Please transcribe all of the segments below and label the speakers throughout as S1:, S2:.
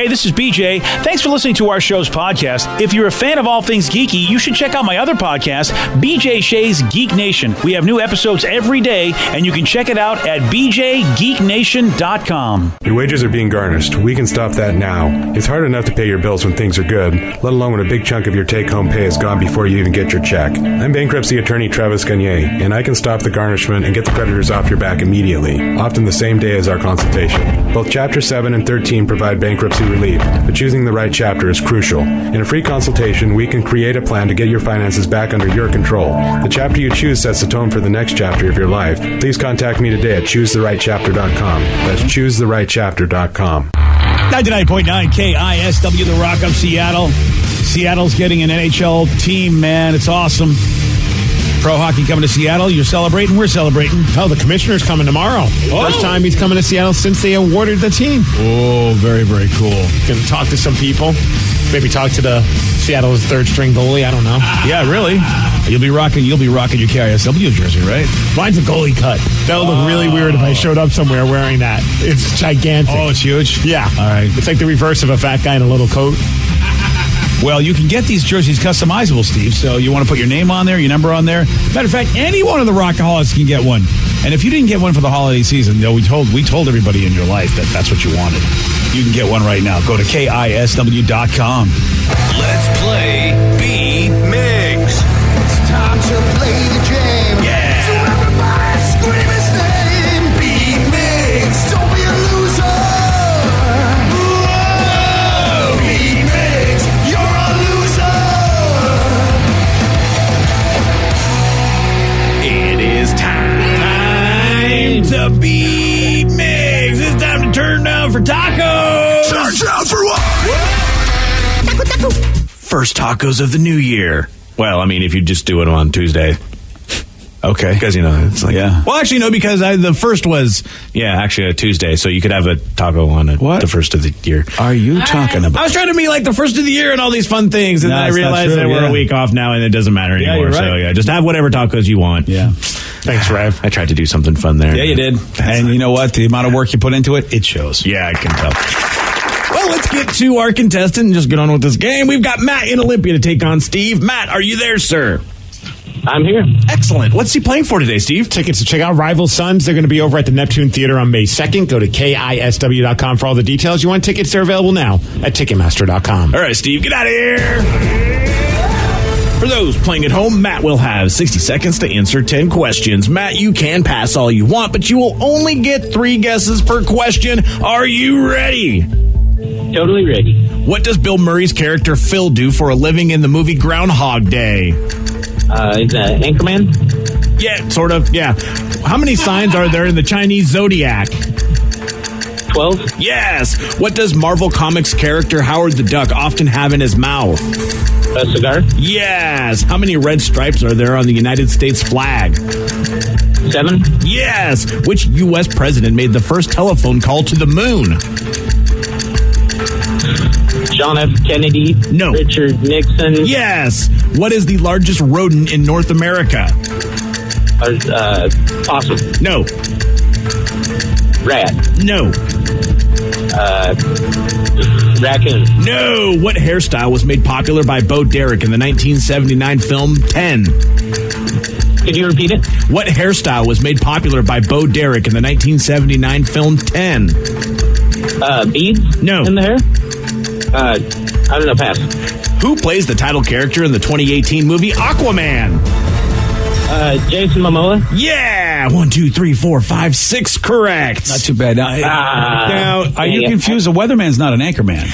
S1: Hey, this is BJ. Thanks for listening to our show's podcast. If you're a fan of all things geeky, you should check out my other podcast, BJ Shea's Geek Nation. We have new episodes every day, and you can check it out at bjgeeknation.com.
S2: Your wages are being garnished. We can stop that now. It's hard enough to pay your bills when things are good, let alone when a big chunk of your take-home pay is gone before you even get your check. I'm bankruptcy attorney Travis Gagne, and I can stop the garnishment and get the creditors off your back immediately, often the same day as our consultation. Both Chapter 7 and 13 provide bankruptcy relief, but choosing the right chapter is crucial. In a free consultation, we can create a plan to get your finances back under your control. The chapter you choose sets the tone for the next chapter of your life. Please contact me today at choosetherightchapter.com. That's choosetherightchapter.com.
S1: 99.9 KISW, The Rock of Seattle. Seattle's getting an NHL team, man. It's awesome. Pro hockey coming to Seattle. You're celebrating. We're celebrating.
S3: Oh, the commissioner's coming tomorrow.
S1: Oh.
S3: First time he's coming to Seattle since they awarded the team.
S1: Oh, very, very cool.
S3: Going to talk to some people. Maybe talk to the Seattle's third string goalie. I don't know.
S1: Yeah, really. You'll be rocking your KISW jersey, right?
S3: Mine's a goalie cut. That would look really weird if I showed up somewhere wearing that. It's gigantic.
S1: Oh, it's huge?
S3: Yeah.
S1: All right.
S3: It's like the reverse of a fat guy in a little coat.
S1: Well, you can get these jerseys customizable, Steve. So you want to put your name on there, your number on there. Matter of fact, any one of the Rockaholics can get one. And if you didn't get one for the holiday season, we told everybody in your life that that's what you wanted. You can get one right now. Go to KISW.com.
S4: Let's play B-Migs.
S5: It's time to play the game.
S4: Yeah.
S5: So everybody scream his name. B-Migs, don't be a loser. Whoa. B-Migs, you're a loser.
S1: It is time to be Migs. It's time to turn down for tacos.
S5: Turn down for what?
S4: First tacos of the new year. Well, I mean, if you just do it on Tuesday.
S1: Okay.
S4: Because, it's like...
S1: Yeah.
S4: Well, actually, no, because the first was, actually a Tuesday, so you could have a taco on the first of the year.
S1: Are you talking about?
S4: I was trying to be like the first of the year and all these fun things, and
S1: No,
S4: then I
S1: it's not
S4: realized
S1: true,
S4: that we're
S1: yeah.
S4: a week off now, and it doesn't matter anymore.
S1: you're right.
S4: So, just have whatever tacos you want.
S1: Yeah.
S3: Thanks, Rev.
S4: I tried to do something fun there.
S1: Yeah, you did. And you know what? The amount of work you put into it shows.
S4: Yeah, I can tell. Well, let's get to our contestant and just get on with this game. We've got Matt in Olympia to take on Steve. Matt, are you there, sir?
S6: I'm here.
S4: Excellent. What's he playing for today, Steve?
S3: Tickets to check out Rival Sons. They're going to be over at the Neptune Theater on May 2nd. Go to KISW.com for all the details. You want tickets? They're available now at Ticketmaster.com.
S4: All right, Steve, get out of here. For those playing at home, Matt will have 60 seconds to answer 10 questions. Matt, you can pass all you want, but you will only get 3 guesses per question. Are you ready?
S6: Totally ready.
S4: What does Bill Murray's character Phil do for a living in the movie Groundhog Day?
S6: Is that Anchorman?
S4: Yeah, sort of, yeah. How many signs are there in the Chinese zodiac?
S6: 12.
S4: Yes. What does Marvel Comics character Howard the Duck often have in his mouth?
S6: A cigar?
S4: Yes. How many red stripes are there on the United States flag?
S6: 7.
S4: Yes. Which U.S. president made the first telephone call to the moon?
S6: John F. Kennedy?
S4: No.
S6: Richard Nixon?
S4: Yes. What is the largest rodent in North America?
S6: Possum?
S4: No.
S6: Rat?
S4: No.
S6: Raccoon?
S4: No. What hairstyle was made popular by Bo Derek in the 1979 film 10?
S6: Could you repeat it?
S4: What hairstyle was made popular by Bo Derek in the 1979 film 10?
S6: Beads?
S4: No.
S6: In the hair? I don't know, pass.
S4: Who plays the title character in the 2018 movie Aquaman?
S6: Jason Momoa?
S4: Yeah! 1, 2, 3, 4, 5, 6 correct.
S1: Not too bad. Now, are you confused? A weatherman's not an anchorman.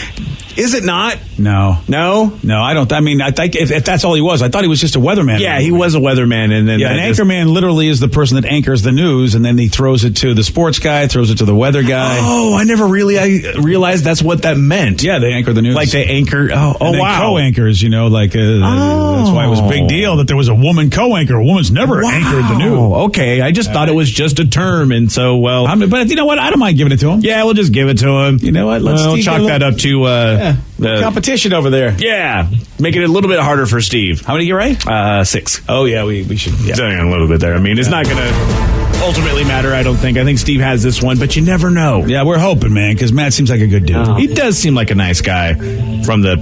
S4: Is it not?
S1: No.
S4: No?
S1: No, I don't. I mean, I think if that's all he was, I thought he was just a weatherman.
S4: Yeah, he was a weatherman. And then
S1: an anchorman literally is the person that anchors the news, and then he throws it to the sports guy, throws it to the weather guy.
S4: Oh, I never really realized that's what that meant.
S1: Yeah, they anchor the news.
S4: Like they anchor. Oh,
S1: and
S4: wow.
S1: Co-anchors, that's why it was a big deal that there was a woman co-anchor. A woman's never anchored the news.
S4: Okay, I just thought it was just a term, and so,
S1: but you know what? I don't mind giving it to him.
S4: Yeah, we'll just give it to him.
S1: You know what?
S4: We'll chalk that up to
S1: Yeah. Competition over there.
S4: Yeah. Making it a little bit harder for Steve.
S1: How many you right?
S4: 6.
S1: Oh, yeah, we should. Yeah.
S4: Doing a little bit there. I mean, it's not going to ultimately matter, I don't think. I think Steve has this one, but you never know.
S1: Yeah, we're hoping, man, because Matt seems like a good dude.
S4: He does seem like a nice guy from the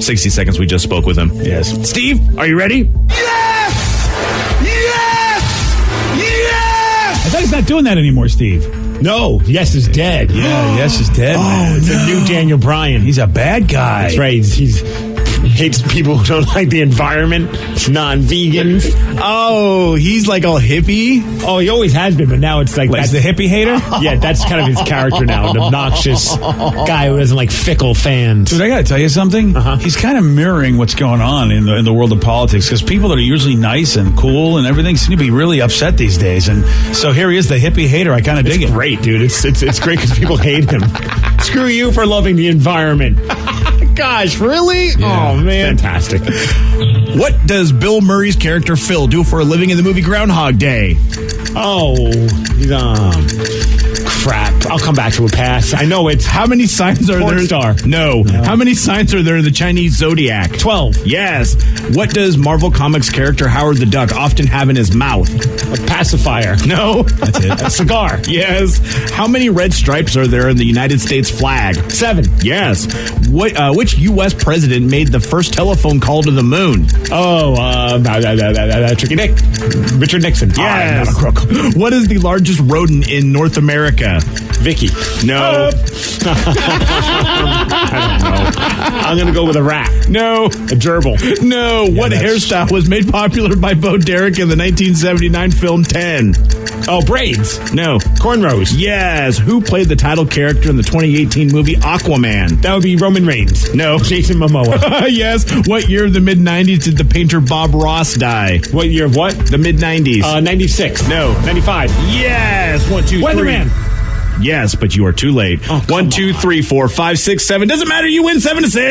S4: 60 seconds we just spoke with him.
S1: Yes.
S4: Steve, are you ready?
S5: Yes! Yes! Yes!
S1: I thought he's not doing that anymore, Steve.
S3: No, Yes is dead.
S1: Yeah, Yes is dead, man.
S3: It's a new Daniel Bryan.
S1: He's a bad guy.
S3: That's right. He's hates people who don't like the environment, non-vegans.
S4: Oh, he's like all hippie?
S3: Oh, he always has been, but now it's like
S1: He's the hippie hater?
S3: Yeah, that's kind of his character now. An obnoxious guy who doesn't like fickle fans.
S1: Dude, I got to tell you something. He's kind of mirroring what's going on in the world of politics, because people that are usually nice and cool and everything seem to be really upset these days. And so here he is, the hippie hater. I kind of dig it.
S3: Great, dude. It's great because people hate him. Screw you for loving the environment. Gosh, really?
S1: Yeah.
S3: Oh, man. Fantastic.
S4: What does Bill Murray's character Phil do for a living in the movie Groundhog Day?
S3: Oh, he's crap. I'll come back to a pass. I know it's
S4: How many signs are
S3: Porn
S4: there?
S3: star.
S4: No. How many signs are there in the Chinese zodiac?
S3: 12.
S4: Yes. What does Marvel Comics character Howard the Duck often have in his mouth?
S3: A pacifier.
S4: No.
S1: That's it.
S3: A cigar.
S4: Yes. How many red stripes are there in the United States flag?
S3: 7.
S4: Yes. Which U.S. president made the first telephone call to the moon?
S3: Oh, Tricky Dick. Richard Nixon.
S4: Yes.
S3: I'm not a crook.
S4: What is the largest rodent in North America?
S3: Vicky.
S4: No.
S3: I don't know. I'm going to go with a rat.
S4: No.
S3: A gerbil.
S4: No. What
S3: that's-
S4: hairstyle was made popular by Bo Derek in the 1979 film 10?
S3: Oh, braids.
S4: No.
S3: Cornrows.
S4: Yes. Who played the title character in the 2018 movie Aquaman?
S3: That would be Roman Reigns.
S4: No.
S3: Jason Momoa.
S4: Yes. What year of the mid-90s did the painter Bob Ross die?
S3: What year of what?
S4: The mid-90s.
S3: 96.
S4: No.
S3: 95.
S4: Yes. 1, 2, 3.
S3: Weatherman.
S4: Yes, but you are too late.
S3: Oh,
S4: 1, 2, 3, 4, 5, 6, 7. Doesn't matter. You win 7 to 6.
S1: Oh,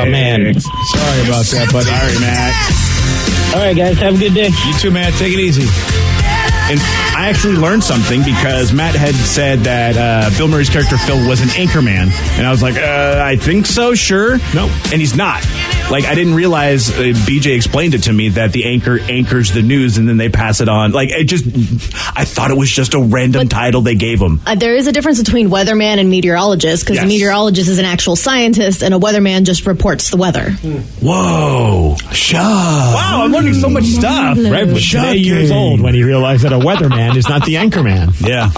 S1: man. Sorry about that, buddy.
S4: Sorry, Matt.
S6: All right, guys. Have a good day.
S1: You too, Matt. Take it easy.
S4: And I actually learned something because Matt had said that Bill Murray's character Phil was an anchorman. And I was like, I think so, sure.
S3: No.
S4: And he's not. Like, I didn't realize, BJ explained it to me, that the anchor anchors the news and then they pass it on. Like, I thought it was just a random title they gave him.
S7: There is a difference between weatherman and meteorologist, because
S4: Yes.
S7: a meteorologist is an actual scientist and a weatherman just reports the weather.
S4: Whoa. Wow, I'm learning so much stuff.
S3: Red was today years old when he realized that a weatherman is not the anchorman.
S1: Yeah.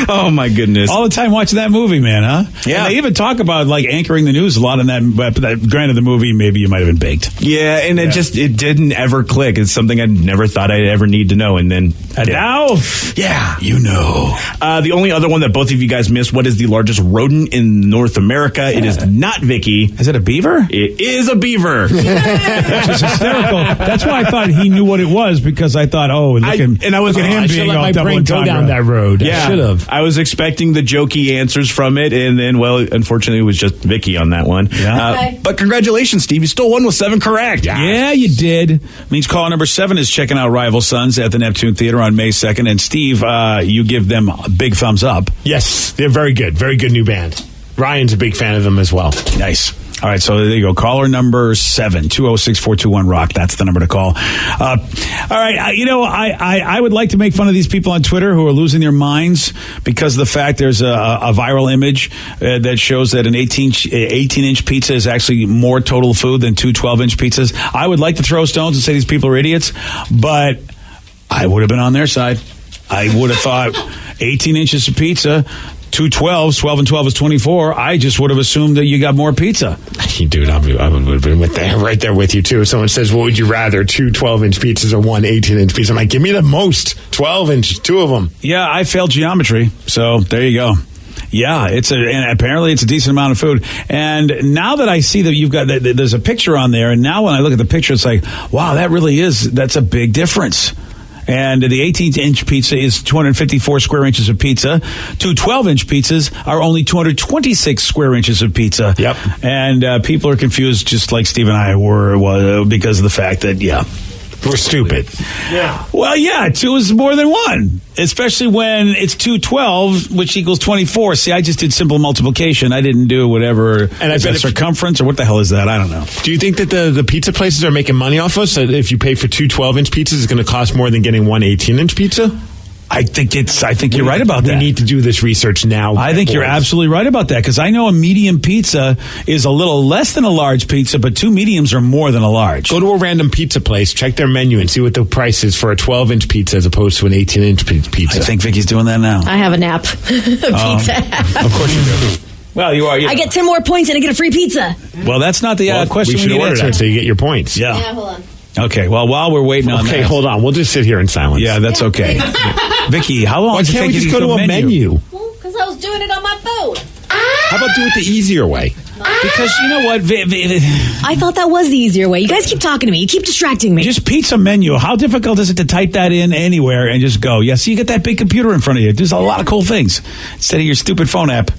S4: Oh, my goodness.
S1: All the time watching that movie, man, huh?
S4: Yeah.
S1: And they even talk about, like, anchoring the news a lot in that. But granted, the movie, maybe you might have been baked.
S4: Yeah, and it didn't ever click. It's something I never thought I'd ever need to know. And then
S1: Now,
S4: yeah.
S1: you know.
S4: The only other one that both of you guys missed, what is the largest rodent in North America? It is not Vicky.
S1: Is it a beaver?
S4: It is a beaver.
S1: Which is hysterical. That's why I thought he knew what it was, because I thought, look at him
S3: I should
S1: being
S3: let
S1: all
S3: my
S1: double
S3: brain go
S1: entendre.
S3: down that road.
S4: Yeah,
S3: I should have.
S4: I was expecting the jokey answers from it, and then, well, unfortunately, it was just Vicky on that one.
S1: Yeah.
S7: Okay.
S4: But congratulations, Steve. You still won with 7 correct.
S1: Yeah, you did. Means caller number 7 is checking out Rival Sons at the Neptune Theater on May 2nd. And Steve, you give them a big thumbs up.
S3: Yes, they're very good. Very good new band. Ryan's a big fan of them as well.
S1: Nice. All right, so there you go. Caller number 7, 206-421-ROCK. That's the number to call. All right, I would like to make fun of these people on Twitter who are losing their minds because of the fact there's a viral image that shows that an 18-inch pizza is actually more total food than 2 12-inch pizzas. I would like to throw stones and say these people are idiots, but I would have been on their side. I would have thought 18 inches of pizza, 2 12s, 12 and 12 is 24. I just would have assumed that you got more pizza.
S3: Dude, I would have been right there with you, too. If someone says, what would you rather, 2 12-inch pizzas or 1 18-inch pizza? I'm like, give me the most 12-inch, 2 of them.
S1: Yeah, I failed geometry, so there you go. Yeah, and apparently it's a decent amount of food. And now that I see that there's a picture on there, and now when I look at the picture, it's like, wow, that's a big difference. And the 18-inch pizza is 254 square inches of pizza. 2 12-inch pizzas are only 226 square inches of pizza.
S3: Yep.
S1: And people are confused, just like Steve and I were, because of the fact that,
S3: We're stupid.
S4: Yeah.
S1: Well, yeah, 2 is more than 1, especially when it's 2 12, which equals 24. See, I just did simple multiplication. I didn't do whatever.
S3: And
S1: is
S3: I bet
S1: that circumference or what the hell is that? I don't know.
S3: Do you think that the pizza places are making money off us? So if you pay for 2 12-inch pizzas, it's going to cost more than getting 1 18-inch pizza?
S1: I think you're right about that.
S3: We need to do this research now.
S1: I think you're absolutely right about that because I know a medium pizza is a little less than a large pizza, but 2 mediums are more than a large.
S3: Go to a random pizza place, check their menu, and see what the price is for a 12-inch pizza as opposed to an 18-inch pizza.
S1: I think Vicky's doing that now.
S7: I have an app. Pizza app.
S1: Of course you do. Well, you are.
S7: I get 10 more points and I get a free pizza.
S1: Well, that's not the question
S3: we should
S1: need
S3: order
S1: answer.
S3: that so you get your points.
S1: Yeah.
S7: hold on.
S1: Okay. Well, while we're waiting on that.
S3: Okay, hold on. We'll just sit here in silence.
S1: Yeah, that's okay. Vicky, how long
S3: Why
S1: does it
S3: can't
S1: take
S3: we
S1: you
S3: just
S1: to
S3: go to a menu?
S7: Well, because I was doing it on my phone.
S3: How about do it the easier way?
S1: Because you know what?
S7: I thought that was the easier way. You guys keep talking to me. You keep distracting me.
S1: Just pizza menu. How difficult is it to type that in anywhere and just go? Yeah, so you get that big computer in front of you. There's a lot of cool things instead of your stupid phone app.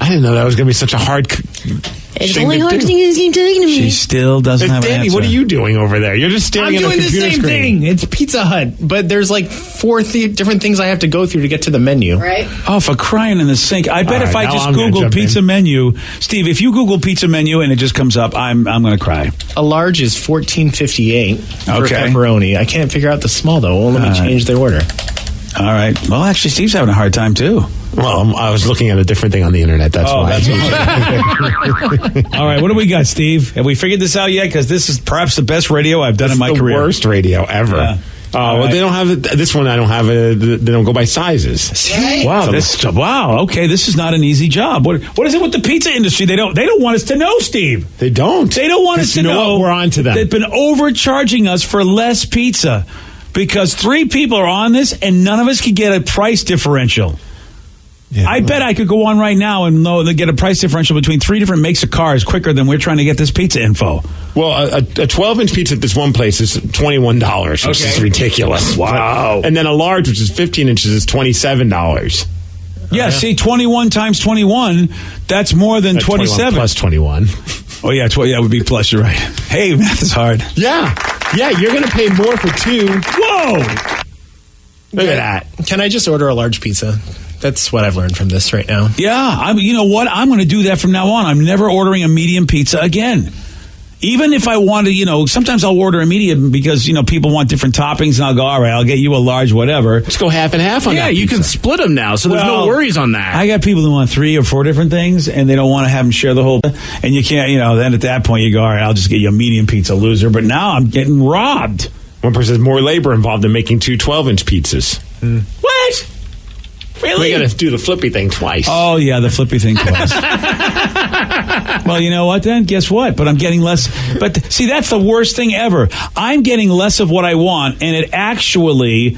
S3: I didn't know that was going to be such a hard
S7: it's
S3: thing
S7: only
S3: to
S7: hard
S3: do.
S7: thing is keep talking to me.
S1: She still doesn't have an
S3: Danny,
S1: answer.
S3: what are you doing over there? You're just staring
S8: I'm
S3: at a
S8: doing the
S3: computer
S8: same
S3: screen.
S8: thing. It's Pizza Hut, but there's like 4 different things I have to go through to get to the menu.
S7: Right?
S1: Oh, for crying in the sink. I bet
S3: All
S1: if
S3: right,
S1: I
S3: now
S1: just
S3: I'm gonna
S1: Google
S3: jump
S1: pizza
S3: in.
S1: menu, Steve, if you Google pizza menu and it just comes up, I'm going to cry.
S8: A large is $14.58 for
S1: Okay.
S8: pepperoni. I can't figure out the small though. Well, let me change the order.
S1: All right. Well, actually, Steve's having a hard time, too.
S3: Well, I was looking at a different thing on the internet. That's why.
S1: All right. What do we got, Steve? Have we figured this out yet? Because this is perhaps the best radio I've done in my
S3: the
S1: career.
S3: worst radio ever.
S1: Yeah.
S3: Well,
S1: right.
S3: they don't have it. This one. I don't have it. They don't go by sizes.
S1: Wow. Okay, this is not an easy job. What is it with the pizza industry? They don't want us to know, Steve.
S3: They don't.
S1: They don't want us to
S3: You know
S1: know.
S3: what? We're on to them.
S1: They've been overcharging us for less pizza because 3 people are on this and none of us could get a price differential.
S3: Yeah.
S1: I bet I could go on right now and know they get a price differential between 3 different makes of cars quicker than we're trying to get this pizza info.
S3: Well, a 12-inch pizza at this one place is $21, which is ridiculous.
S1: Wow.
S3: And then a large, which is 15 inches, is $27.
S1: Yeah, see, 21 times 21, that's more than 27.
S3: 21 plus 21.
S1: Oh, yeah, that would be plus, you're right. Hey, math is hard.
S3: Yeah, you're going to pay more for 2.
S1: Whoa!
S3: Look at that.
S8: Can I just order a large pizza? That's what I've learned from this right now.
S1: Yeah, you know what? I'm going to do that from now on. I'm never ordering a medium pizza again. Even if I want to, sometimes I'll order a medium because, people want different toppings, and I'll go, all right, I'll get you a large, whatever.
S3: Let's go half and half on that.
S4: Yeah, you
S3: pizza.
S4: can split them now, so there's no worries on that.
S1: I got people who want 3 or 4 different things, and they don't want to have them share the whole. And you can't, then at that point you go, all right, I'll just get you a medium pizza, loser. But now I'm getting robbed.
S3: One person says more labor involved in making 2 12-inch pizzas.
S1: What? Really?
S3: We got to do the flippy thing twice.
S1: Oh, yeah, the flippy thing twice. Well, you know what then? Guess what? But I'm getting less. But see, that's the worst thing ever. I'm getting less of what I want, and it actually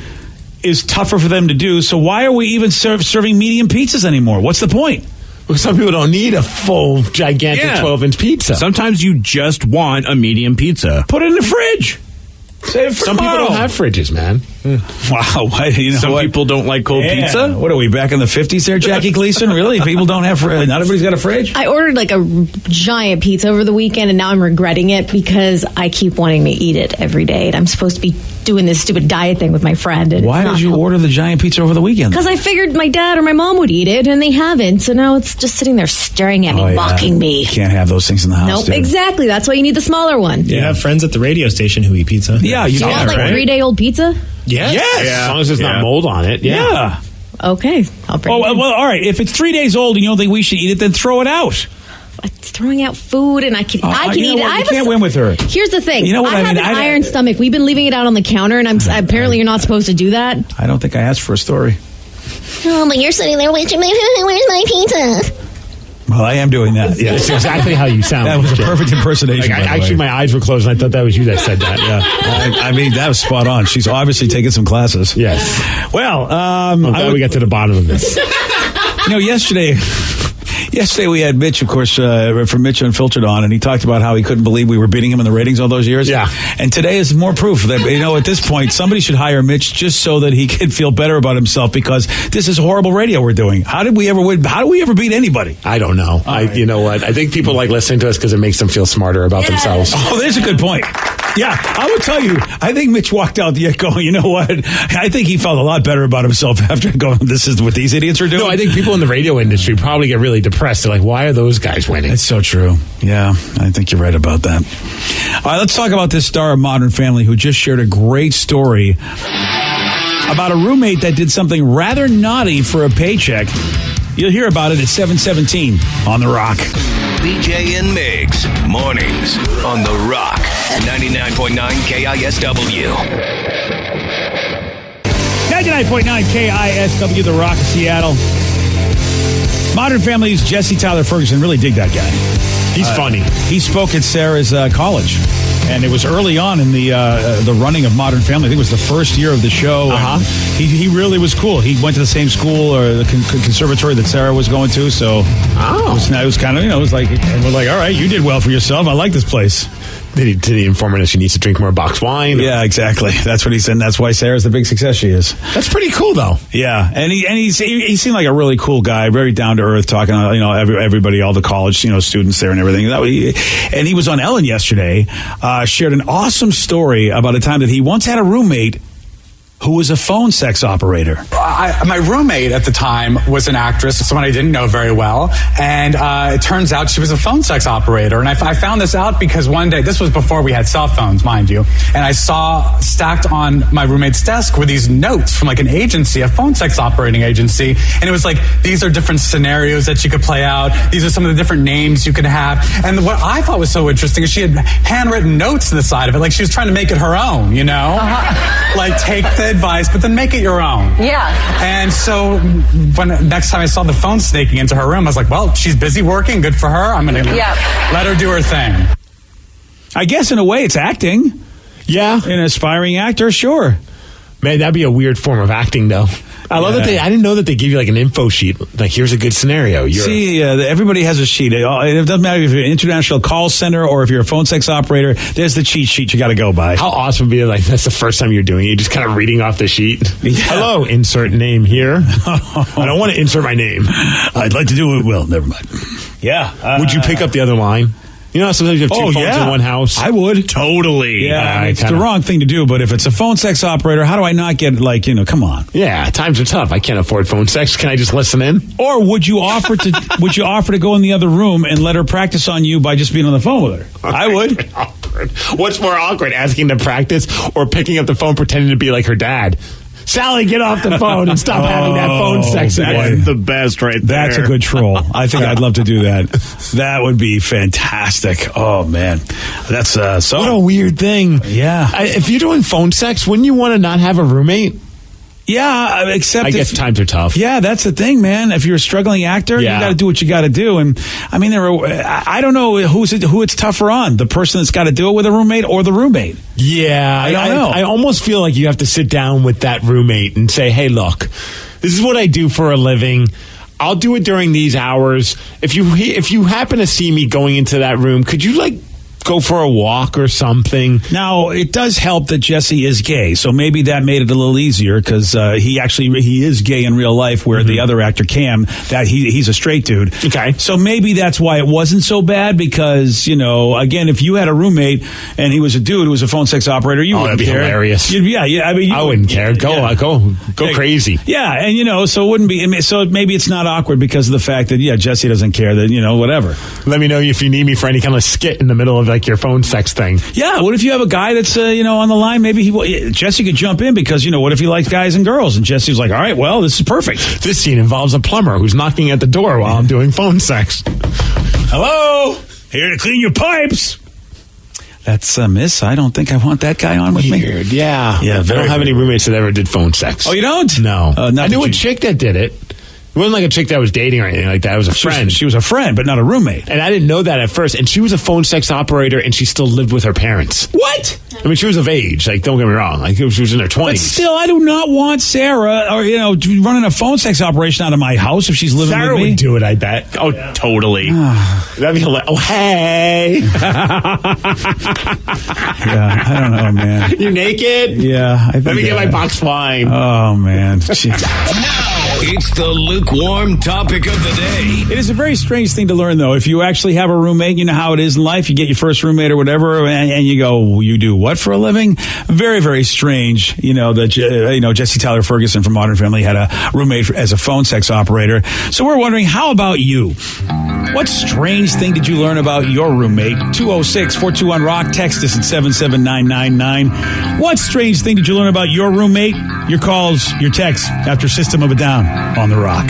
S1: is tougher for them to do. So why are we even serving medium pizzas anymore? What's the point?
S3: Well, some people don't need a full, gigantic 12-inch pizza.
S4: Sometimes you just want a medium pizza.
S1: Put it in the fridge. Save it for
S3: Some people
S1: tomorrow.
S3: don't have fridges, man.
S1: Wow.
S4: Some people don't like cold pizza.
S1: What are we, back in the 50s there, Jackie Gleason? Really? People don't have not everybody's got a fridge?
S7: I ordered like a giant pizza over the weekend, and now I'm regretting it because I keep wanting to eat it every day. And I'm supposed to be doing this stupid diet thing with my friend. And
S1: Why did you order the giant pizza over the weekend?
S7: Because I figured my dad or my mom would eat it, and they haven't. So now it's just sitting there staring at me, mocking me.
S1: You can't have those things in the house.
S7: Nope,
S1: dude.
S7: exactly. That's why you need the smaller one.
S8: Do you have friends at the radio station who eat pizza?
S1: Yeah, you
S7: You want like 3-day-old pizza?
S8: Yes.
S3: As long as there's not mold on it.
S1: Yeah.
S7: Okay, I'll bring it in.
S1: Well, all right. If it's 3 days old and you don't think we should eat it, then throw it out.
S7: It's throwing out food, and I can
S1: you
S7: eat
S1: know
S7: it.
S1: what? You can't win with her.
S7: Here's the thing.
S1: You know what
S7: I
S1: I
S7: have
S1: mean?
S7: an
S1: I-
S7: iron stomach. We've been leaving it out on the counter, and apparently you're not supposed to do that.
S1: I don't think I asked for a story.
S9: Oh, but you're sitting there waiting. Where's my pizza?
S1: Well, I am doing that.
S3: Yeah, that's exactly how you sound.
S1: That was a perfect impersonation.
S3: Like,
S1: by the
S3: actually,
S1: way.
S3: my eyes were closed, and I thought that was you that said that.
S1: Yeah. I mean, that was spot on. She's obviously taken some classes.
S3: Yes.
S1: Well,
S3: I'm glad we got to the bottom of this.
S1: Yesterday we had Mitch, of course, from Mitch Unfiltered on, and he talked about how he couldn't believe we were beating him in the ratings all those years.
S3: Yeah.
S1: And today is more proof that, at this point, somebody should hire Mitch just so that he can feel better about himself, because this is horrible radio we're doing. How did we ever win? How do we ever beat anybody?
S3: I don't know. You know what? I think people like listening to us because it makes them feel smarter about themselves.
S1: Oh, there's a good point. Yeah, I will tell you, I think Mitch walked out the going, you know what? I think he felt a lot better about himself after going, this is what these idiots are doing.
S3: No, I think people in the radio industry probably get really depressed. They're like, why are those guys winning?
S1: It's so true. Yeah, I think you're right about that. All right, let's talk about this star of Modern Family who just shared a great story about a roommate that did something rather naughty for a paycheck. You'll hear about it at 7:17 on The Rock.
S10: BJ and Migs, mornings on The Rock, 99.9 KISW.
S1: 99.9 KISW, The Rock of Seattle. Modern Family's Jesse Tyler Ferguson. Really dig that guy.
S3: He's funny.
S1: He spoke at Sarah's college, and it was early on in the running of Modern Family. I think it was the first year of the show. And he really was cool. He went to the same school or the conservatory that Sarah was going to. So it was kind of, it was like, and we're like, all right, you did well for yourself. I like this place.
S3: Did he inform her that she needs to drink more box wine?
S1: Yeah, exactly. That's what he said. And that's why Sarah's the big success she is.
S3: That's pretty cool, though.
S1: Yeah, and he seemed like a really cool guy, very down to earth, talking to everybody, all the college students there and everything. And he was on Ellen yesterday, shared an awesome story about a time that he once had a roommate who was a phone sex operator.
S11: My roommate at the time was an actress, someone I didn't know very well, and it turns out she was a phone sex operator. And I found this out because one day, this was before we had cell phones, mind you, and I saw stacked on my roommate's desk were these notes from like an agency, a phone sex operating agency, and it was like, these are different scenarios that you could play out, these are some of the different names you could have. And what I thought was so interesting is she had handwritten notes to the side of it, like she was trying to make it her own, like take the advice, but then make it your own.
S12: Yeah.
S11: And so when next time I saw the phone snaking into her room, I was like, well, she's busy working. Good for her. I'm going to let her do her thing.
S1: I guess in a way it's acting.
S3: Yeah.
S1: An aspiring actor, sure.
S3: Man, that'd be a weird form of acting, though. I love that I didn't know that they give you like an info sheet. Like, here's a good scenario.
S1: Everybody has a sheet. It doesn't matter if you're an international call center or if you're a phone sex operator. There's the cheat sheet you got to go by.
S3: How awesome would be like that's the first time you're doing it. You're just kind of reading off the sheet. Yeah. Hello, insert name here. I don't want to insert my name.
S1: I'd like to do it. Well, never mind. Yeah.
S3: Would you pick up the other line? Sometimes you have two phones in one house.
S1: I would.
S3: Totally.
S1: Yeah, it's the wrong thing to do, but if it's a phone sex operator, how do I not get, come on.
S3: Yeah, times are tough. I can't afford phone sex. Can I just listen in?
S1: Or would you offer to go in the other room and let her practice on you by just being on the phone with her? I would.
S3: Awkward. What's more awkward, asking to practice or picking up the phone pretending to be like her dad? Sally, get off the phone and stop having that phone sex again.
S4: That's the best right there.
S1: That's a good troll. I think I'd love to do that. That would be fantastic. Oh, man. That's so...
S3: What a weird thing.
S1: Yeah.
S3: If you're doing phone sex, wouldn't you want to not have a roommate?
S1: Yeah, except
S3: I guess times are tough.
S1: Yeah, that's the thing, man. If you're a struggling actor, you got to do what you got to do. And I mean, I don't know who it's tougher on, the person that's got to do it with a roommate or the roommate.
S3: Yeah, I don't know. I almost feel like you have to sit down with that roommate and say, "Hey, look, this is what I do for a living. I'll do it during these hours. If you happen to see me going into that room, could you go for a walk or something?"
S1: Now, it does help that Jesse is gay, so maybe that made it a little easier because he is gay in real life, where the other actor Cam, that he's a straight dude.
S3: Okay,
S1: so maybe that's why it wasn't so bad because again, if you had a roommate and he was a dude who was a phone sex operator, you wouldn't
S3: that'd be
S1: care.
S3: Hilarious.
S1: I mean,
S3: I wouldn't care. Go crazy.
S1: Yeah, and so it wouldn't be. So maybe it's not awkward because of the fact that Jesse doesn't care that whatever.
S3: Let me know if you need me for any kind of skit in the middle of your phone sex thing.
S1: Yeah, what if you have a guy that's on the line? Maybe Jesse could jump in because what if he likes guys and girls? And Jesse was like, all right, well, this is perfect.
S3: This scene involves a plumber who's knocking at the door while I'm doing phone sex.
S1: Hello, here to clean your pipes. That's miss. I don't think I want that guy on with me.
S3: Weird. Yeah. I don't have any roommates that ever did phone sex.
S1: Oh, you don't?
S3: No. I knew a chick that did it. It wasn't like a chick that was dating or anything like that. It was a friend.
S1: She was a friend, but not a roommate.
S3: And I didn't know that at first. And she was a phone sex operator, and she still lived with her parents.
S1: What?
S3: I mean, she was of age. Don't get me wrong. She was in her 20s.
S1: But still, I do not want Sarah running a phone sex operation out of my house if she's living
S3: Sarah
S1: with me.
S3: Would do it, I bet.
S4: Oh, totally.
S3: That'd be hilarious. Oh, hey.
S1: Yeah, I don't know, man.
S3: You naked?
S1: Yeah.
S3: Let me get my box wine.
S1: Oh, man. Jeez.
S10: Now, It's the lukewarm topic of the day.
S1: It is a very strange thing to learn, though. If you actually have a roommate, you know how it is in life. You get your first roommate or whatever, and you go, you do what for a living? Very, very strange. Jesse Tyler Ferguson from Modern Family had a roommate as a phone sex operator. So we're wondering, how about you? What strange thing did you learn about your roommate? 206-421-ROCK. Text us at 77999. What strange thing did you learn about your roommate? Your calls, your texts after System of a Down on The Rock.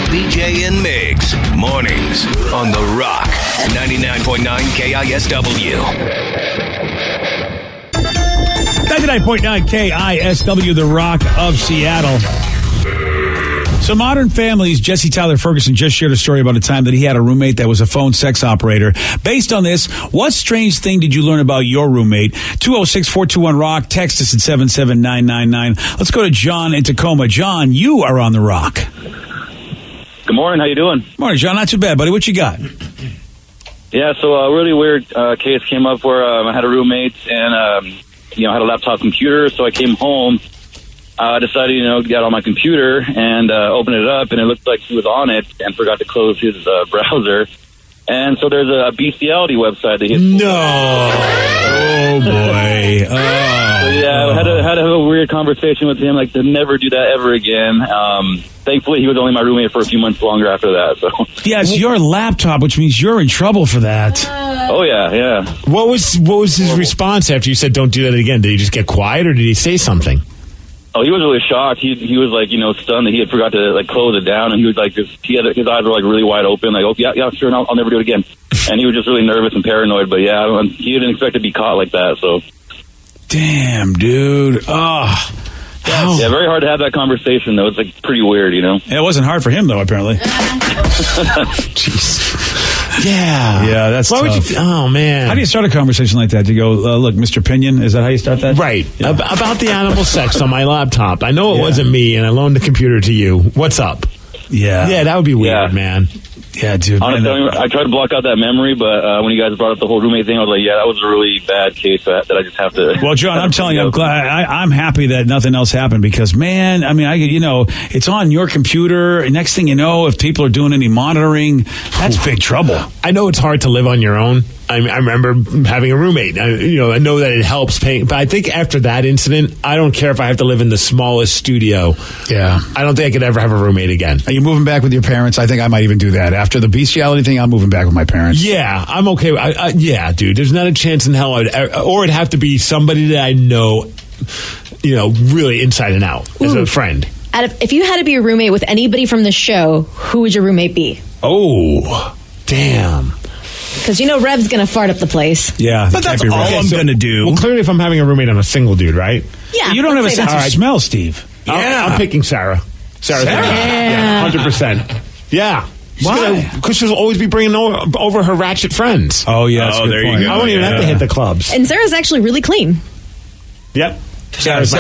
S10: BJ and Migs, mornings on The Rock, 99.9 KISW.
S1: 99.9 KISW, The Rock of Seattle. So Modern Family's Jesse Tyler Ferguson just shared a story about a time that he had a roommate that was a phone sex operator. Based on this, what strange thing did you learn about your roommate? 206-421-ROCK. Text us at 77999. Let's go to John in Tacoma. John, you are on The Rock.
S12: Good morning. How you doing?
S1: Morning, John. Not too bad, buddy. What you got?
S12: Yeah, so a really weird case came up where I had a roommate and, had a laptop computer. So I came home. I decided, to get on my computer and open it up, and it looked like he was on it and forgot to close his browser. And so there's a bestiality website that he
S1: Oh, boy.
S12: So, yeah, I had to have a weird conversation with him, like, to never do that ever again. Thankfully, he was only my roommate for a few months longer after that. So
S1: yeah, it's your laptop, which means you're in trouble for that.
S12: Oh, yeah.
S3: What was his response after you said, don't do that again? Did he just get quiet, or did he say something?
S12: Oh, he was really shocked. He was like, stunned that he had forgot to close it down, and he was like, his eyes were like really wide open, like, oh yeah, sure, and I'll never do it again. And he was just really nervous and paranoid. But yeah, he didn't expect to be caught like that. So,
S1: damn, dude. Oh,
S12: yeah, very hard to have that conversation though. It's like pretty weird,
S1: It wasn't hard for him though, apparently. Jeez. Yeah, that's
S3: Why
S1: tough.
S3: would you? Oh man,
S1: how do you start a conversation like that? Do you go, look, Mr. Pinion? Is that how you start that?
S3: Right.
S1: Yeah.
S3: About the animal sex on my laptop. I know it wasn't me, and I loaned the computer to you. What's up?
S1: Yeah,
S3: that would be weird, man.
S1: Yeah, dude.
S12: Honestly, I tried to block out that memory, but when you guys brought up the whole roommate thing, I was like, yeah, that was a really bad case that I just have to...
S1: Well, John, I'm telling you, I'm happy that nothing else happened because, man, I mean, it's on your computer. Next thing you know, if people are doing any monitoring, that's big trouble.
S3: I know it's hard to live on your own. I remember having a roommate. I know that it helps paying, but I think after that incident, I don't care if I have to live in the smallest studio.
S1: Yeah.
S3: I don't think I could ever have a roommate again.
S1: Are you moving back with your parents? I think I might even do that. After the bestiality thing, I'm moving back with my parents.
S3: Yeah, I'm okay. Yeah, dude, there's not a chance in hell or it'd have to be somebody that I know, really inside and out as a friend.
S7: If you had to be a roommate with anybody from the show, who would your roommate be?
S3: Oh, damn.
S7: Because Rev's going to fart up the place.
S1: Yeah.
S4: But that's all I'm going to do.
S3: Well, clearly if I'm having a roommate, I'm a single dude, right?
S7: Yeah.
S1: You don't have a sense of smell, Steve.
S3: Yeah. I'm picking Sarah. Sarah. Yeah, 100%. Yeah.
S1: Why?
S3: Because she'll always be bringing over her ratchet friends.
S1: Oh, yeah. That's a good
S4: there
S1: point.
S4: you go.
S3: I won't even have to hit the clubs.
S7: And Sarah's actually really clean.
S3: Yep.
S1: Sarah's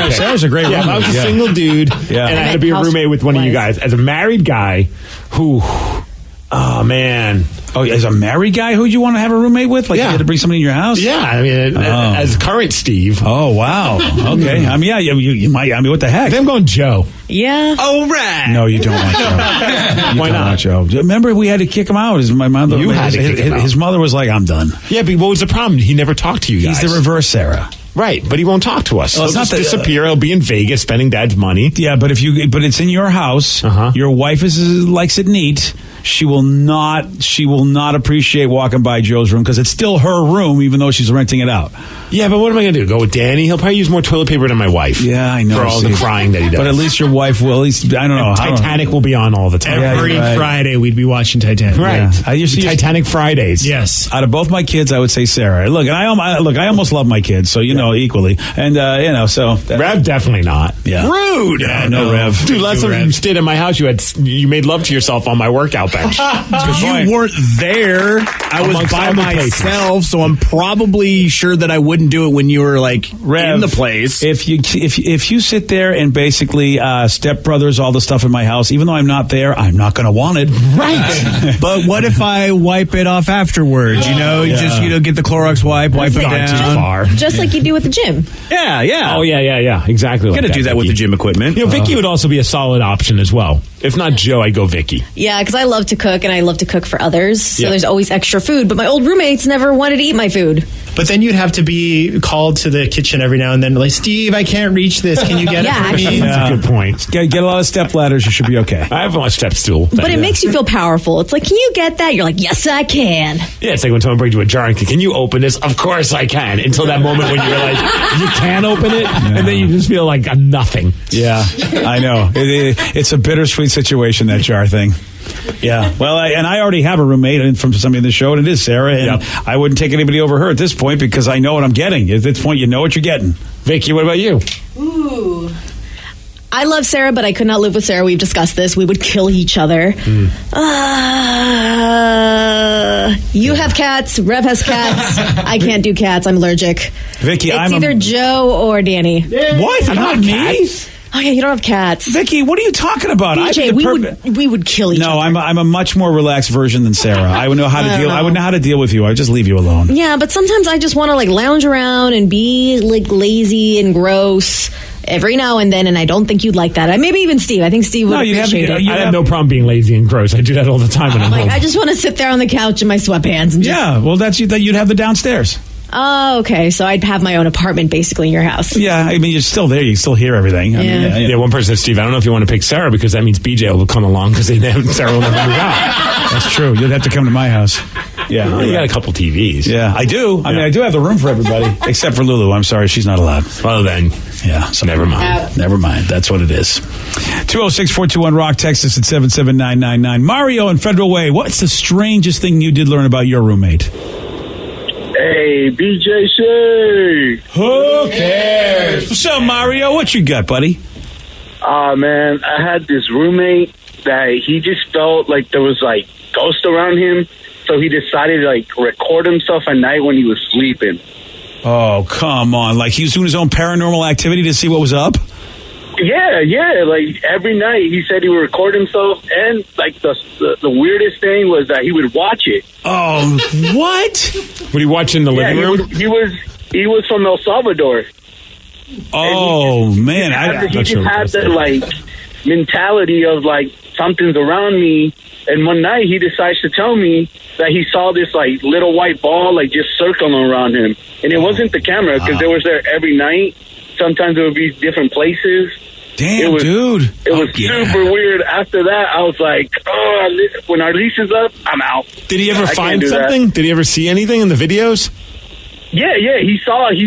S1: a great
S3: Yeah, if I was a single dude and I had to be a roommate with one of you guys. As a married guy oh, man.
S1: Oh, as a married guy, who'd you want to have a roommate with? Like you had to bring somebody in your house?
S3: Yeah, I mean, as current Steve.
S1: Oh, wow. Okay. I mean, you might. I mean, what the heck?
S3: I'm going Joe.
S7: Yeah.
S4: All right.
S1: No, you don't want Joe.
S3: Why not?
S1: Want Joe. Remember, we had to kick him out. My mother. His mother was like, "I'm done."
S3: Yeah, but what was the problem? He never talked to you guys.
S1: He's the reverse Sarah.
S3: Right, but he won't talk to us.
S1: Well,
S3: He'll just disappear. He'll be in Vegas spending Dad's money.
S1: Yeah, but it's in your house. Your wife likes it neat. She will not appreciate walking by Joe's room because it's still her room, even though she's renting it out.
S3: Yeah, but what am I going to do? Go with Danny? He'll probably use more toilet paper than my wife.
S1: Yeah, I know.
S3: For all the crying that he does.
S1: But at least your wife will. At least I don't know.
S3: Titanic will be on all the time.
S8: Every Friday we'd be watching Titanic.
S3: Right.
S1: Yeah.
S3: Titanic Fridays.
S8: Yes.
S1: Out of both my kids, I would say Sarah. Look, and I almost love my kids, so equally, and so
S3: Rev definitely not.
S1: Yeah.
S4: Rude.
S1: Yeah, no, Rev.
S3: Dude, last time you stayed at my house, you made love to yourself on my workout bench.
S4: You weren't there. I was
S3: Amongst
S4: by
S3: other
S4: myself, so I'm probably sure that I wouldn't do it when you were
S1: Rev,
S4: in the place.
S1: If you sit there and basically stepbrothers all the stuff in my house, even though I'm not there, I'm not going to want it.
S3: Right.
S4: But what if I wipe it off afterwards? Just get the Clorox wipe it down.
S3: Too far.
S7: Just like you do with the gym.
S4: Yeah.
S3: Oh yeah. Exactly.
S4: Got to do that with the gym equipment.
S3: Vicky would also be a solid option as well. If not Joe, I'd go Vicky.
S7: Yeah, because I love to cook, and I love to cook for others. So
S3: Yeah.
S7: there's always extra food. But my old roommates never wanted to eat my food.
S8: But then you'd have to be called to the kitchen every now and then, like, Steve, I can't reach this. Can you get it for me?
S3: That's a good point.
S1: Get a lot of step ladders. You should be okay.
S3: I have a step stool.
S7: But it makes you feel powerful. It's like, can you get that? You're like, yes, I can.
S3: Yeah, it's like when someone brings you a jar and can you open this? Of course I can. Until that moment when you realize you can open it, and then you just feel like a nothing.
S1: Yeah, I know. It's a bittersweet situation, that jar thing. Yeah. Well, I already have a roommate from somebody in the show, and it is Sarah, and I wouldn't take anybody over her at this point because I know what I'm getting. At this point, you know what you're getting.
S3: Vicky, what about you?
S7: Ooh. I love Sarah, but I could not live with Sarah. We've discussed this. We would kill each other. You have cats. Rev has cats. I can't do cats. I'm allergic.
S1: Vicky,
S7: it's either Joe or Danny.
S1: What? Not me?
S7: Oh yeah, you don't have cats.
S1: Vicky, what are you talking about?
S7: BJ, we would kill each other.
S1: No, I'm a much more relaxed version than Sarah. I would know how to deal. I would know how to deal with you. I would just leave you alone.
S7: Yeah, but sometimes I just want to like lounge around and be like lazy and gross every now and then, and I don't think you'd like that. Maybe even Steve. I think Steve would appreciate it.
S3: I have no problem being lazy and gross. I do that all the time when I'm home.
S7: I just want to sit there on the couch in my sweatpants. And
S1: you'd have the downstairs.
S7: Oh, okay. So I'd have my own apartment basically in your house.
S1: Yeah, I mean, you're still there. You still hear everything.
S3: Yeah, one person said, Steve, I don't know if you want to pick Sarah because that means BJ will come along because Sarah will never move out.
S1: That's true. You'd have to come to my house. Yeah.
S3: Well, you got a couple TVs.
S1: Yeah, I do. I mean, I do have the room for everybody except for Lulu. I'm sorry, she's not allowed.
S3: Well, then.
S1: Yeah, so
S3: never mind.
S1: Never mind. That's what it is. 206-421-ROCK, text us at 77999. Mario in Federal Way, what's the strangest thing you did learn about your roommate?
S13: Hey, BJ Shea.
S1: Who cares? What's up, Mario? What you got, buddy?
S13: Man, I had this roommate that he just felt like there was like ghosts around him, so he decided to like record himself at night when he was sleeping.
S1: Oh, come on. Like he was doing his own paranormal activity to see what was up?
S13: Yeah. Like every night he said he would record himself, and like the weirdest thing was that he would watch it.
S1: Oh, what?
S3: Would he watch in the living room?
S13: He was from El Salvador.
S1: Oh, man.
S13: He just had that like mentality of like something's around me, and one night he decides to tell me that he saw this like little white ball like just circling around him, and it wasn't the camera because it was there every night. Sometimes it would be different places.
S1: Damn, dude.
S13: It was super weird. After that, I was like, when our lease is up, I'm out.
S3: Did he ever find something? Did he ever see anything in the videos?
S13: Yeah. He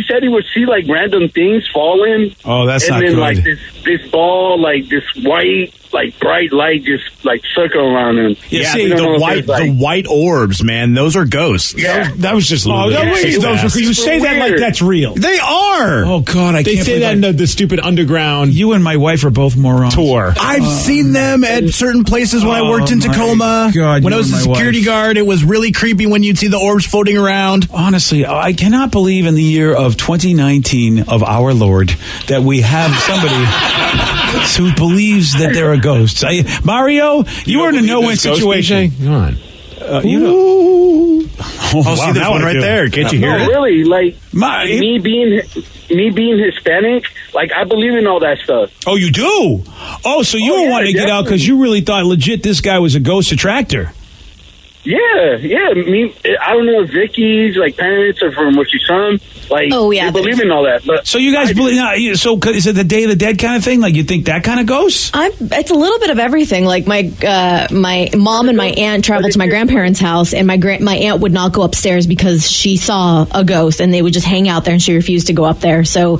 S13: said he would see like random things falling.
S1: Oh, that's not
S13: good. And then like this ball, like this white, like bright light just like circle around him.
S4: Yeah, see, the white orbs, man, those are ghosts.
S13: Yeah.
S3: That was just
S1: you say that like that's real.
S4: They are.
S1: Oh, God,
S3: They say that in the stupid underground.
S1: You and my wife are both morons.
S3: Tour.
S4: I've seen them at certain places when I worked in Tacoma.
S1: God,
S4: when I was a security guard, it was really creepy when you'd see the orbs floating around.
S1: Honestly, I cannot believe in the year of 2019 of our Lord that we have somebody who believes that there are ghosts. Mario, you are in a no-win situation.
S3: Come on.
S1: You know.
S4: See, there's one right there. Can't you hear it?
S13: Really, like me being Hispanic, like I believe in all that stuff.
S1: Oh, you do? Oh, so you were wanting to get out because you really thought legit this guy was a ghost attractor.
S13: Yeah. I don't know if Vicky's like parents are from where she's from. Like, they believe in all that. But
S1: so you guys believe? So is it the Day of the Dead kind of thing? Like you think that kind of ghosts?
S7: It's a little bit of everything. Like my mom and my aunt traveled to my grandparents' house, and my aunt would not go upstairs because she saw a ghost, and they would just hang out there, and she refused to go up there. So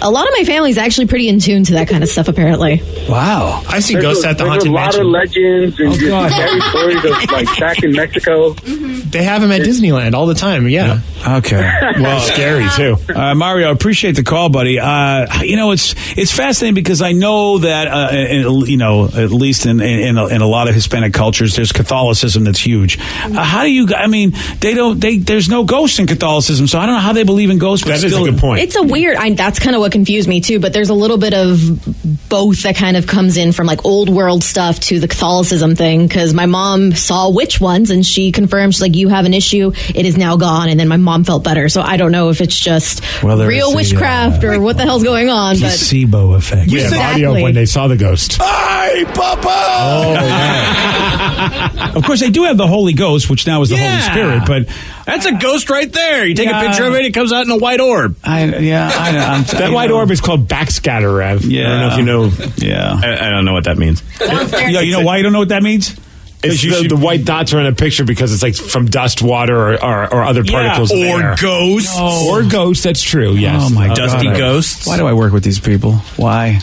S7: a lot of my family's actually pretty in tune to that kind of stuff. Apparently.
S1: Wow.
S8: I see ghosts at the Haunted Mansion.
S13: There's a lot of legends and just scary stories of like back in Mexico.
S8: They have them at Disneyland all the time. Yeah.
S1: Okay.
S3: Well, scary too.
S1: Mario, I appreciate the call, buddy. It's fascinating because I know that at least in a lot of Hispanic cultures, there's Catholicism that's huge. How do you? I mean, there's no ghosts in Catholicism, so I don't know how they believe in ghosts.
S3: That is a good point.
S7: It's a weird. That's kind of what confused me too. But there's a little bit of both that kind of comes in from like old world stuff to the Catholicism thing because my mom saw witch ones and and she confirmed, she's like, you have an issue. It is now gone. And then my mom felt better. So I don't know if it's just real witchcraft or what the hell's going on. But
S1: placebo effect.
S3: We have audio of when they saw the ghost.
S5: Hi, Papa!
S1: Oh, yeah. Of course, they do have the Holy Ghost, which now is the Holy Spirit, but
S4: that's a ghost right there. You take a picture of it, it comes out in a white orb.
S3: That white orb is called backscatter, Rev.
S1: Yeah.
S3: I don't know if you know.
S1: Yeah.
S4: I don't know what that means.
S1: You know why you don't know what that means?
S3: It's the white dots are in a picture because it's like from dust, water, or other particles in the air.
S4: Or ghosts.
S3: Or ghosts, that's true, yes.
S1: Oh, my God.
S4: Dusty ghosts.
S1: Why do I work with these people? Why?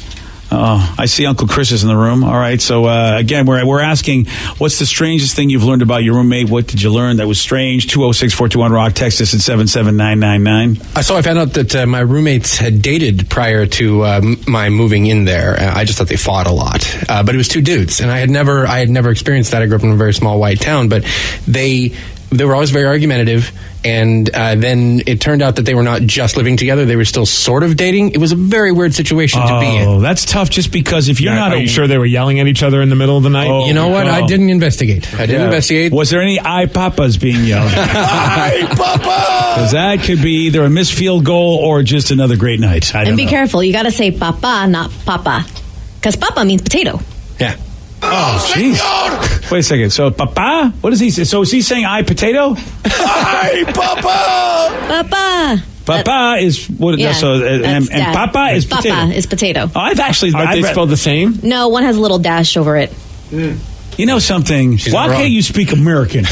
S1: Oh, I see Uncle Chris is in the room. All right. So, again, we're asking, what's the strangest thing you've learned about your roommate? What did you learn that was strange? 206-421-ROCK. Text us at 77999.
S14: So I found out that my roommates had dated prior to my moving in there. I just thought they fought a lot. But it was two dudes. And I had never experienced that. I grew up in a very small white town. But they were always very argumentative. And then it turned out that they were not just living together; they were still sort of dating. It was a very weird situation to be in.
S1: Oh, that's tough. Just because if you're not,
S3: are you sure they were yelling at each other in the middle of the night?
S14: You know what? I didn't investigate. Investigate.
S1: Was there any "I papas" being yelled?
S5: Hi, Papa!
S1: Because that could be either a missed field goal or just another great night.
S7: And be careful. You got to say papa, not papa, because papa means potato.
S14: Yeah.
S1: Oh, jeez. Wait a second. So, papa? What is he say? So, is he saying I potato?
S5: Hi, Papa!
S7: Papa.
S1: Papa is what?
S7: Yeah,
S1: so, and papa is potato.
S7: Papa is potato.
S1: Oh, I've actually.
S3: Are they spelled the same?
S7: No, one has a little dash over it.
S1: You know something? Why can't you speak American?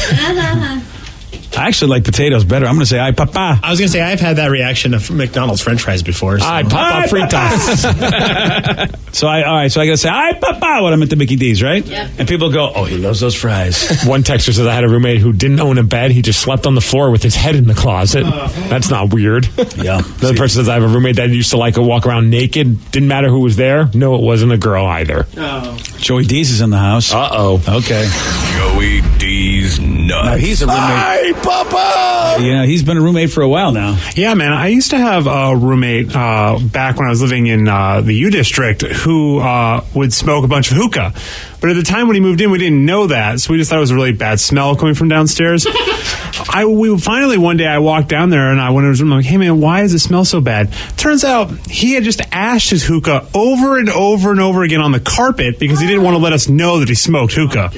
S1: I actually like potatoes better. I'm going to say, "I papa."
S8: I was going to say, I've had that reaction of McDonald's French fries before. So.
S3: I papa fritas.
S1: So I got to say, "I papa" when I'm at the Mickey D's, right?
S7: Yep.
S1: And people go, "Oh, he loves those fries."
S3: One texter says I had a roommate who didn't own a bed. He just slept on the floor with his head in the closet. That's not weird.
S1: Yeah.
S3: Another person says I have a roommate that used to like to walk around naked. Didn't matter who was there. No, it wasn't a girl either.
S1: Joey D's is in the house. Okay.
S10: Joey D's nuts.
S1: Now, he's a roommate.
S5: Hi, Papa!
S1: He's been a roommate for a while now.
S15: Yeah, man. I used to have a roommate back when I was living in the U District who would smoke a bunch of hookah. But at the time when he moved in, we didn't know that, so we just thought it was a really bad smell coming from downstairs. We finally one day I walked down there and I went in his room. I'm like, "Hey man, why does it smell so bad?" Turns out he had just ashed his hookah over and over and over again on the carpet because he didn't want to let us know that he smoked hookah.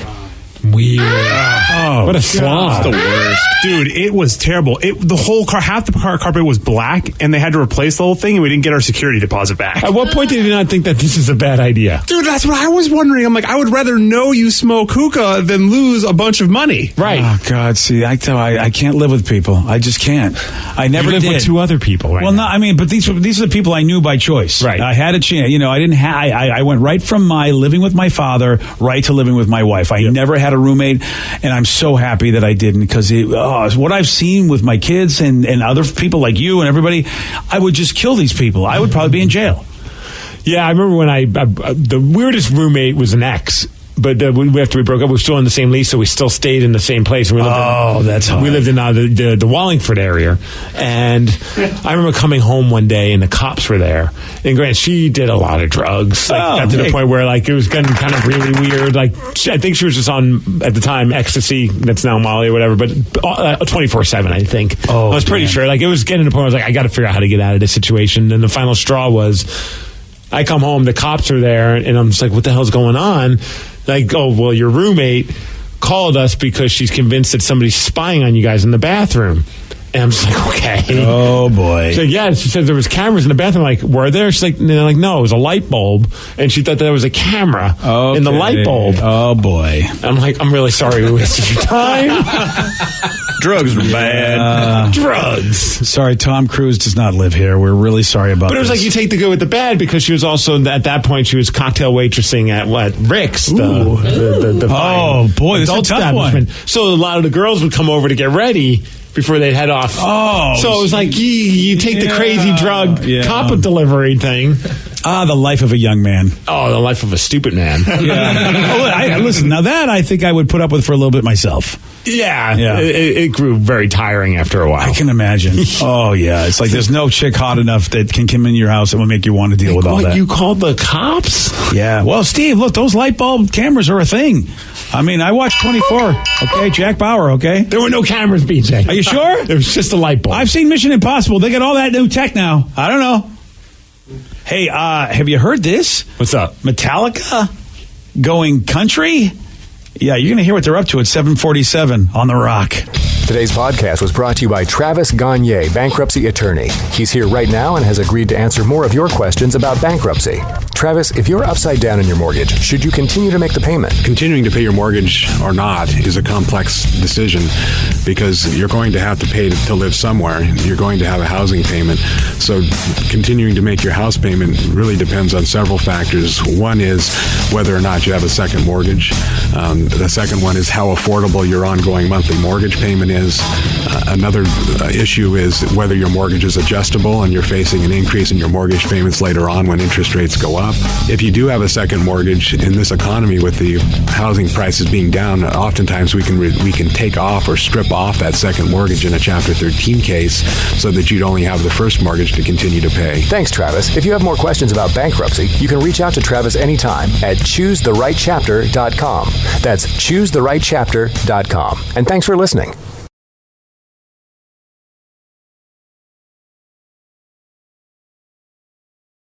S3: Weird. What a slob.
S15: That's the worst. Dude, it was terrible. The whole half the carpet was black, and they had to replace the whole thing, and we didn't get our security deposit back.
S3: At what point did you not think that this is a bad idea?
S15: Dude, that's what I was wondering. I'm like, I would rather know you smoke hookah than lose a bunch of money.
S3: Right.
S1: Oh, God, see, I can't live with people. I just can't. I never
S3: live
S1: did.
S3: with two other people, right?
S1: Well, no, I mean, but these are the people I knew by choice.
S3: Right.
S1: I had a chance. I didn't have. I went right from my living with my father right to living with my wife. I never had a roommate, and I'm so happy that I didn't because what I've seen with my kids and other people like you and everybody, I would just kill these people. I would probably be in jail.
S3: Yeah, I remember when the weirdest roommate was an ex. But after we broke up, we were still in the same lease, so we still stayed in the same place. And we lived
S1: that's hard.
S3: We lived in the Wallingford area. And I remember coming home one day, and the cops were there. And Grant, she did a lot of drugs. Got to the point where it was getting kind of really weird. I think she was just on, at the time, ecstasy. That's now Molly or whatever. But 24/7, I think. I was pretty sure. It was getting to the point where I was like, I got to figure out how to get out of this situation. And the final straw was, I come home, the cops are there, and I'm just like, what the hell's going on? Like, oh, well, your roommate called us because she's convinced that somebody's spying on you guys in the bathroom. And I'm just like, okay.
S1: Oh, boy.
S3: She's like, yeah. She said there was cameras in the bathroom. Like, were there? She's like, no, it was a light bulb. And she thought there was a camera in the light bulb.
S1: Oh, boy.
S3: I'm like, I'm really sorry we wasted your time.
S4: Drugs are bad.
S3: Drugs.
S1: Sorry, Tom Cruise does not live here. We're really sorry about
S3: But it was
S1: this.
S3: like you take the good with the bad because she was also, at that point, she was cocktail waitressing at Rick's. The
S1: oh, boy, this is a tough one.
S3: So a lot of the girls would come over to get ready before they'd head off.
S1: Oh.
S3: So it was like you take the crazy drug cop delivery thing.
S1: The life of a young man.
S3: Oh, the life of a stupid man.
S1: Yeah. Listen, now that I think I would put up with for a little bit myself.
S3: Yeah.
S1: Yeah.
S3: It grew very tiring after a while.
S1: I can imagine. Oh, yeah. It's like there's no chick hot enough that can come in your house and will make you want to deal with all that.
S3: You called the cops?
S1: Yeah. Well, Steve, look, those light bulb cameras are a thing. I mean, I watched 24. Okay, Jack Bauer, okay?
S3: There were no cameras, BJ.
S1: Are you sure?
S3: There was just a light bulb.
S1: I've seen Mission Impossible. They got all that new tech now. I don't know. Hey, have you heard this?
S3: What's up?
S1: Metallica going country? Yeah, you're going to hear what they're up to at 7:47 on The Rock.
S16: Today's podcast was brought to you by Travis Gagne, bankruptcy attorney. He's here right now and has agreed to answer more of your questions about bankruptcy. Travis, if you're upside down in your mortgage, should you continue to make the payment?
S2: Continuing to pay your mortgage or not is a complex decision because you're going to have to pay to live somewhere. You're going to have a housing payment. So continuing to make your house payment really depends on several factors. One is whether or not you have a second mortgage. The second one is how affordable your ongoing monthly mortgage payment is. Another issue is whether your mortgage is adjustable and you're facing an increase in your mortgage payments later on when interest rates go up. If you do have a second mortgage in this economy with the housing prices being down, oftentimes we can take off or strip off that second mortgage in a Chapter 13 case so that you'd only have the first mortgage to continue to pay.
S16: Thanks, Travis. If you have more questions about bankruptcy, you can reach out to Travis anytime at choosetherightchapter.com. That's choosetherightchapter.com. And thanks for listening.